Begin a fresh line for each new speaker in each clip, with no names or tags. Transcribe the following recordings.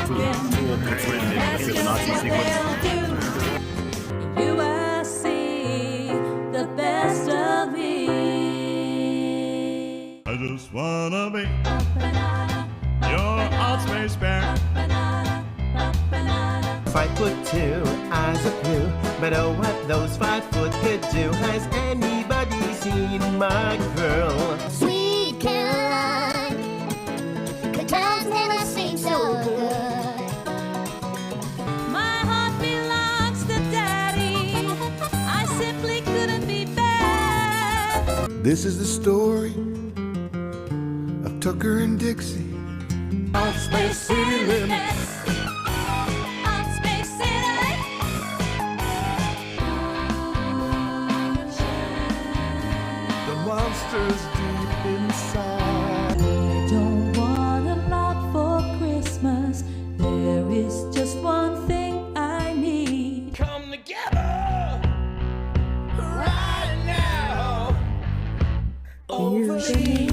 cool bits written in to the Nazi sequence.
You will see the best of me.
I just wanna be your Altspacevr.
5'2", eyes are blue, but oh, what those 5 foot could do. Has anybody seen my girl?
Sweet Caroline, the times never seem so good.
My heart belongs to Daddy. I simply couldn't be bad.
This is the story of Tucker and Dixie.
Space City limits. On Space City.
The monsters deep inside.
I don't want a lot for Christmas. There is just one thing I need.
Come together right now over me.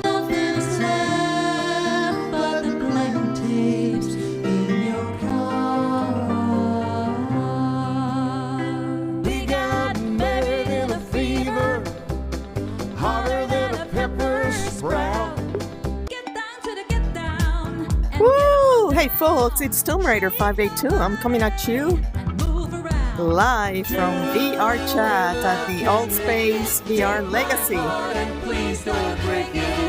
Nothing is left but the blank tapes in your car. We got married in a fever,
Hotter than a pepper sprout.
get down to the get down and
Woo! Hey folks, it's Tomb Raider 582. I'm coming at you
move around.
live from VRChat at the Altspacevr Legacy.
Please don't break it,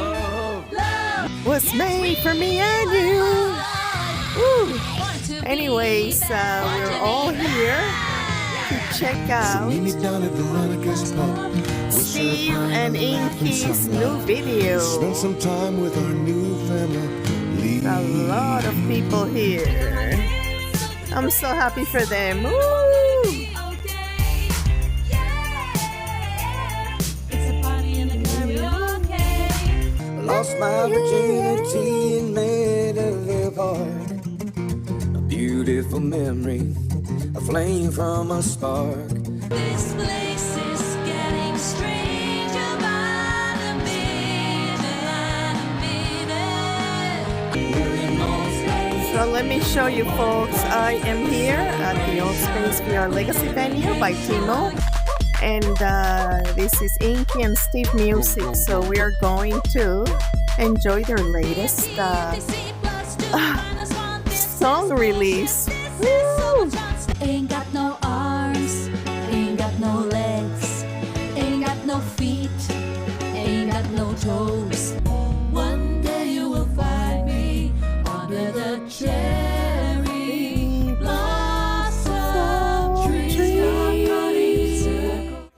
love.
Was made for me and you. Woo! Anyways, we're all here to check out
Meet me down at Veronica's pub.
Steve and Inky's new video.
Spend some time with our new family.
A lot of people here. I'm so happy for them. Woo!
It's a party in the karaoke.
Lost my virginity and made a live hard. A beautiful memory, a flame from a spark.
This place is getting stranger by the minute.
So let me show you folks, I am here at the Altspacevr Legacy venue by Timo, and this is Inky and Steve music, so we are going to enjoy their latest song release. Woo!
Ain't got no arms, ain't got no legs, ain't got no feet, ain't got no toes. One day you will find me under the cherry blossom tree.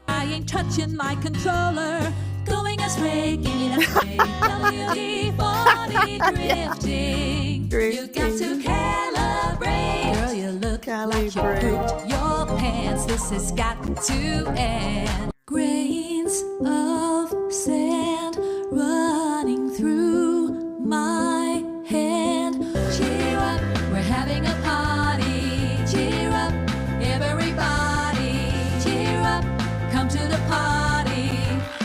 I ain't touching my controller, going astray, giving astray. WD-40 drifting. You got to calibrate. Girl, you look like you pooped your pants. This has got to end. Grains of sand running through my hand. Cheer up, we're having a party. Cheer up, everybody. Cheer up, come to the party.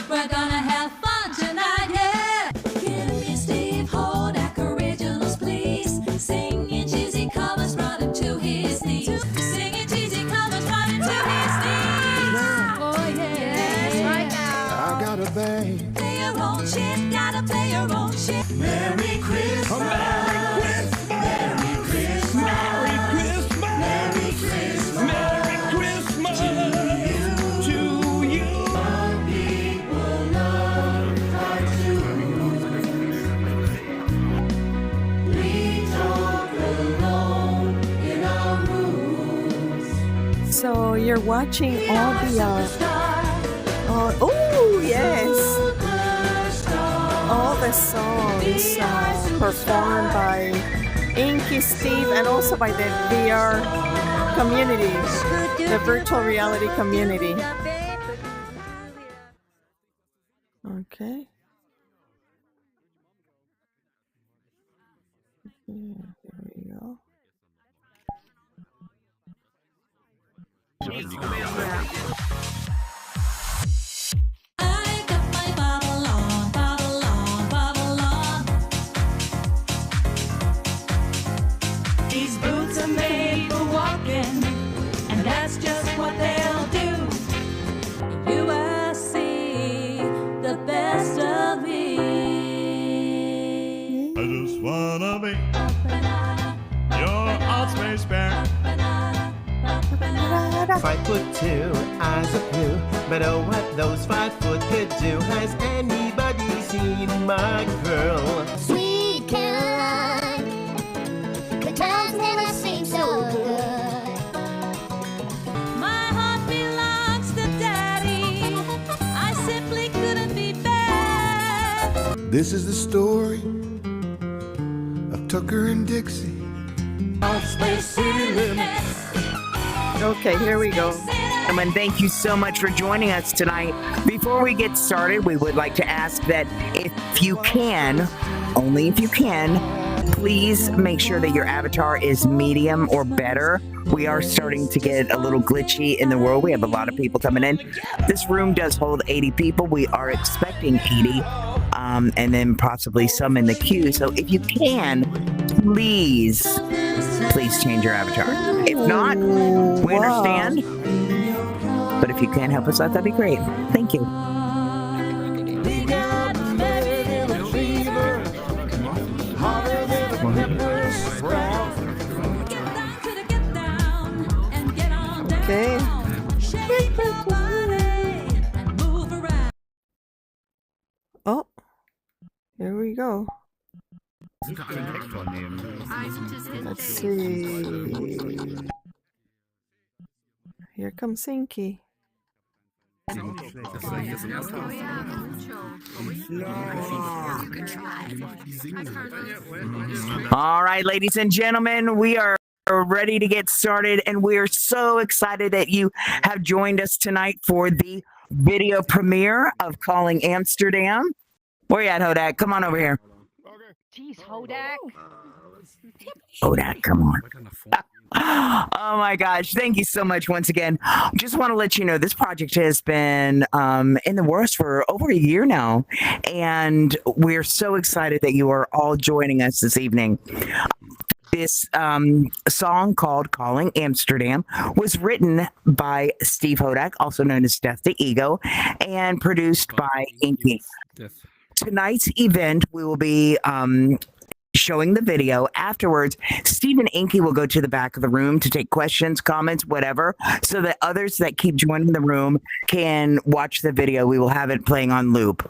We're gonna have fun tonight, yeah. Give me Steve Hodak originals, please. Singing cheesy covers, running to his knees. Singing cheesy covers, running to his knees. Oh yeah, yes, right now.
I got a bang.
Play your own shit, gotta play your own shit. Merry Christmas. Merry Christmas.
Merry Christmas!
Merry Christmas.
Merry Christmas to you.
People love cartoons. We talk alone in our rooms.
So you're watching all the oh yes, all the songs performed by Inky, Steve, and also by the VR community, the virtual reality community. Okay. Here we go.
I got my bottle on, bottle on, bottle on.
wanna be your Altspace bear.
5'2", eyes of blue. But oh, what those 5 foot could do. Has anybody seen my girl?
Sweet Caroline, good times never seem so good.
My heart belongs to Daddy. I simply couldn't be bad.
This is the story of Tucker and Dixie.
Okay, here we go.
And thank you so much for joining us tonight. Before we get started, we would like to ask that if you can, only if you can, please make sure that your avatar is medium or better. We are starting to get a little glitchy in the world. We have a lot of people coming in. This room does hold 80 people. We are expecting 80, and then possibly some in the queue. So if you can, please change your avatar. If not, we understand. But if you can help us out, that'd be great. Thank you.
Okay. Oh, here we go. Let's see. Here comes Inky.
All right, ladies and gentlemen, we are ready to get started, and we are so excited that you have joined us tonight for the video premiere of Calling Amsterdam. Where you at, Hodak? Come on over here.
Jeez, Hodak.
Hodak, come on. Oh my gosh, thank you so much once again. Just want to let you know this project has been in the works for over a year now, and we're so excited that you are all joining us this evening. This song called Calling Amsterdam was written by Steve Hodak, also known as Death to Ego, and produced by Inky. Tonight's event, we will be showing the video. Afterwards, Steve and Inky will go to the back of the room to take questions, comments, whatever, so that others that keep joining the room can watch the video. We will have it playing on loop.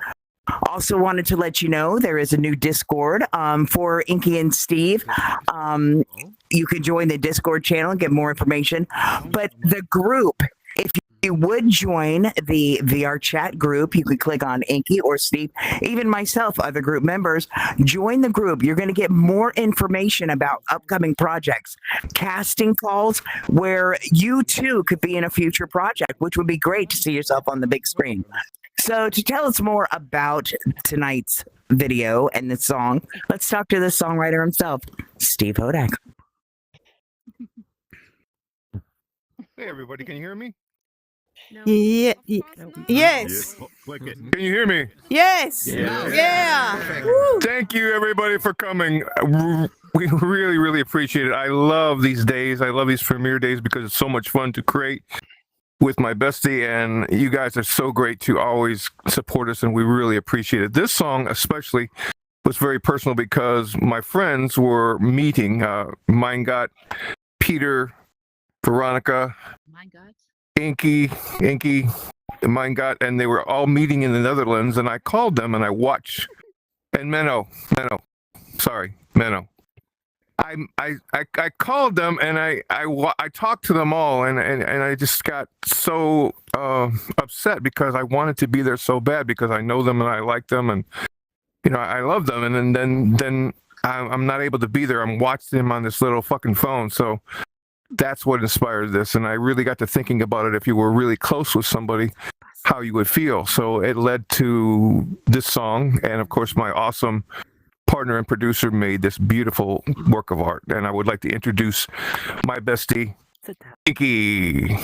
Also wanted to let you know there is a new Discord for Inky and Steve. You can join the Discord channel and get more information. But the group, if you would join the VRChat group, you could click on Inky or Steve, even myself, other group members. Join the group. You're going to get more information about upcoming projects, casting calls, where you too could be in a future project, which would be great to see yourself on the big screen. So to tell us more about tonight's video and the song, let's talk to the songwriter himself, Steve Hodak.
Hey everybody, can you hear me?
Yeah. Yes.
Click it.
Can you hear me?
Yes. Yeah. Woo.
Thank you everybody for coming. We really, really appreciate it. I love these days. I love these premiere days because it's so much fun to create with my bestie, and you guys are so great to always support us, and we really appreciate it. This song especially was very personal because my friends were meeting. Mine got Peter, Veronica, Inky, mine got, and they were all meeting in the Netherlands, and I called them and I watched, and Menno. I called them and I talked to them all, and I just got so upset because I wanted to be there so bad because I know them and I like them, and I love them, and then I'm not able to be there. I'm watching them on this little fucking phone. So that's what inspired this, and I really got to thinking about it. If you were really close with somebody, how you would feel. So it led to this song, and of course my awesome partner and producer made this beautiful work of art. And I would like to introduce my bestie, Inky.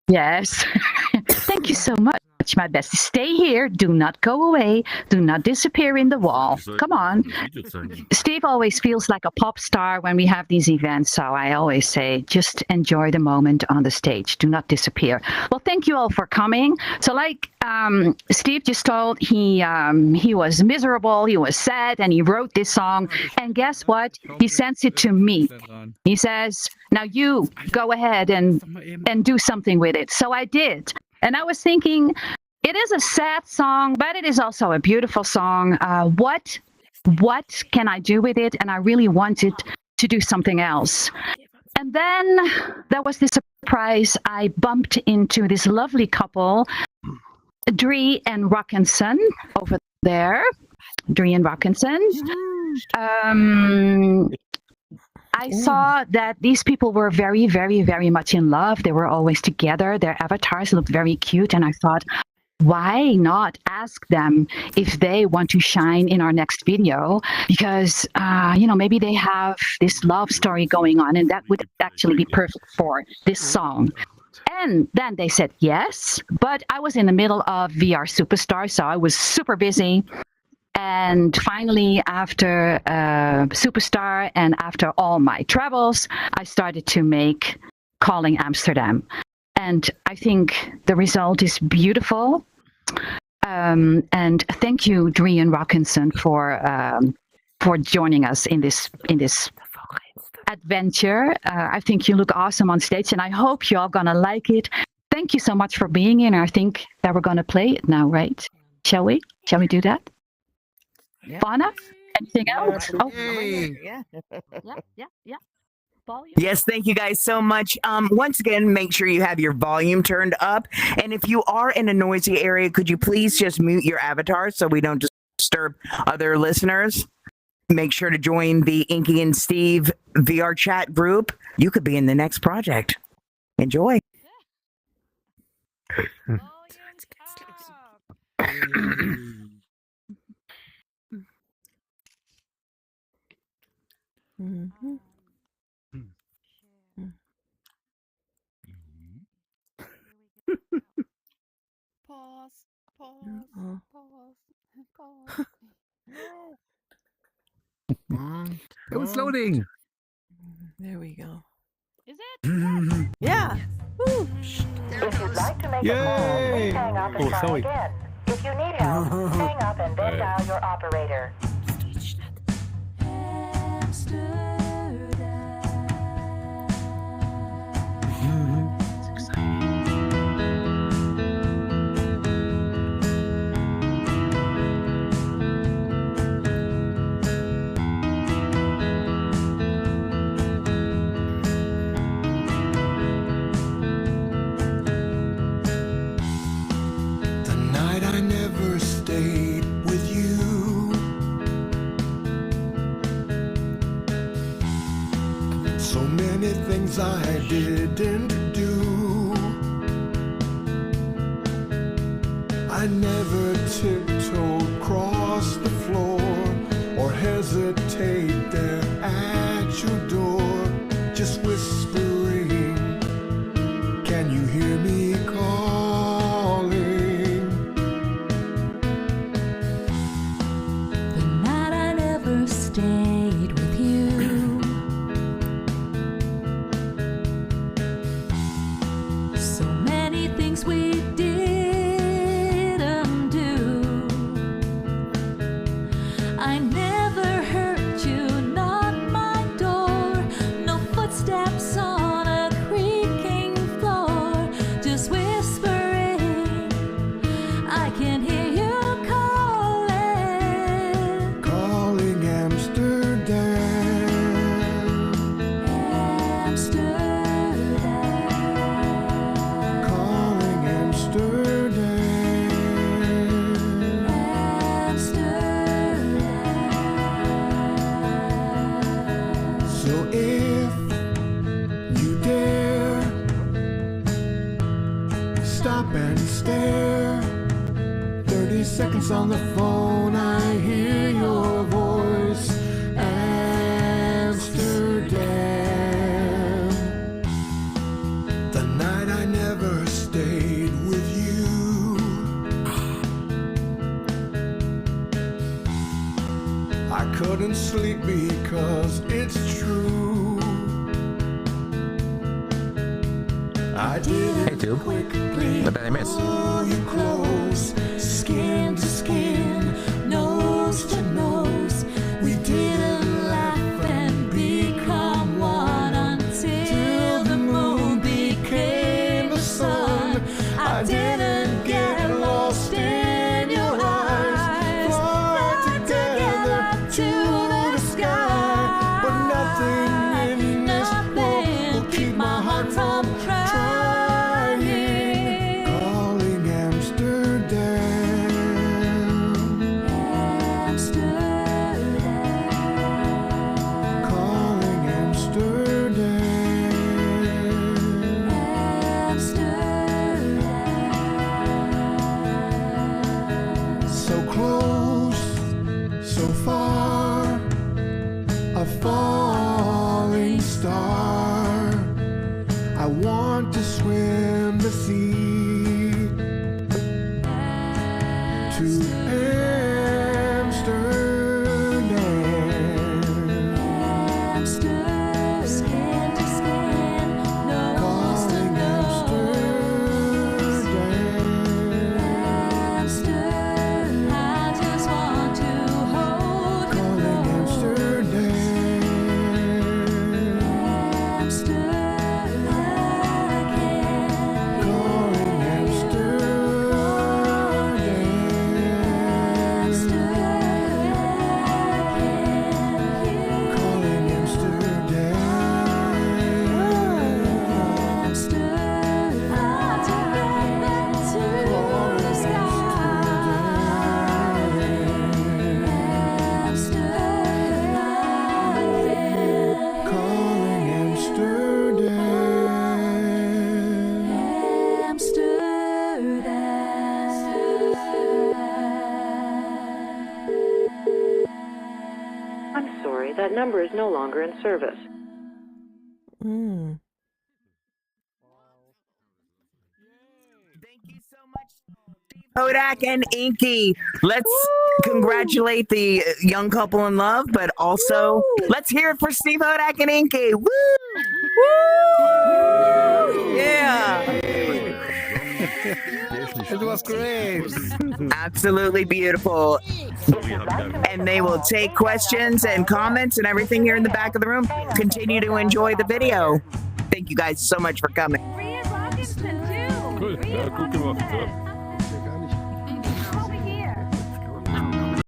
Yes. Thank you so much. much my best. Stay here. Do not go away. Do not disappear in the wall. Come on. Steve always feels like a pop star when we have these events. So I always say, just enjoy the moment on the stage. Do not disappear. Well, thank you all for coming. So like Steve just told, he was miserable. He was sad and he wrote this song. And guess what? He sends it to me. He says, now you go ahead and do something with it. So I did. And I was thinking, it is a sad song, but it is also a beautiful song. What can I do with it? And I really wanted to do something else. And then there was this surprise. I bumped into this lovely couple, Dree and Rockinson, over there. Dree and Rockinson. I saw that these people were very, very, very much in love. They were always together. Their avatars looked very cute. And I thought, why not ask them if they want to shine in our next video? Because, maybe they have this love story going on, and that would actually be perfect for this song. And then they said yes, but I was in the middle of VR Superstar, so I was super busy. And finally, after Superstar and after all my travels, I started to make Calling Amsterdam. And I think the result is beautiful. And thank you, Dree and Rockinson, for joining us in this adventure. I think you look awesome on stage, and I hope you're all gonna like it. Thank you so much for being here. I think that we're gonna play it now, right? Shall we? Shall we do that? Yeah. Fauna? Anything else? Oh. Yeah. Volume.
Yes, thank you guys so much. Once again, make sure you have your volume turned up. And if you are in a noisy area, could you please just mute your avatar so we don't disturb other listeners? Make sure to join the Inky and Steve VRChat group. You could be in the next project. Enjoy.
Mm-hmm.
Pause.
It was loading.
There we go.
Is it?
Yeah. Woo.
If you'd like to make a call, please hang up and try again. If you need help, hang up and then dial your operator.
I didn't do. I never tiptoed across the floor or hesitate there at your door, just whispering, can you hear me calling?
The night I never stayed with you. So many things we didn't do. I never hurt you, not my door. No footsteps on a creaking floor, just whispering. I can hear you calling.
Calling Amsterdam.
Amsterdam.
Calling Amsterdam.
Amsterdam.
So if you dare, stop and stare. 30 seconds on the phone, I hear your voice. Amsterdam. The night I never stayed with you. couldn't sleep because it's true. I did
Hey, Tube. What did I miss?
pull you close, skin to skin, nose to nose. We didn't laugh and become one until the moon became the sun. I didn't get lost in your eyes, fly together to the sky. But nothing in this world will keep my heart from trying. Calling Amsterdam. Calling Amsterdam. So close, so far, a falling star. I want to swim the sea to Amsterdam. Skin to skin, nose to nose. Amsterdam. I just want to hold you close. Amsterdam. Calling
I'm sorry, that number is no longer in service.
Mm.
Thank you so much, Steve Hodak and Inky. Let's congratulate the young couple in love, but also let's hear it for Steve Hodak and Inky. Woo!
Yeah.
It was great.
Absolutely beautiful. And they will take questions and comments and everything here in the back of the room. Continue to enjoy the video. Thank you guys so much for coming.
Rhea Robinson, too.
Cool. Ja, gut gemacht. Ja.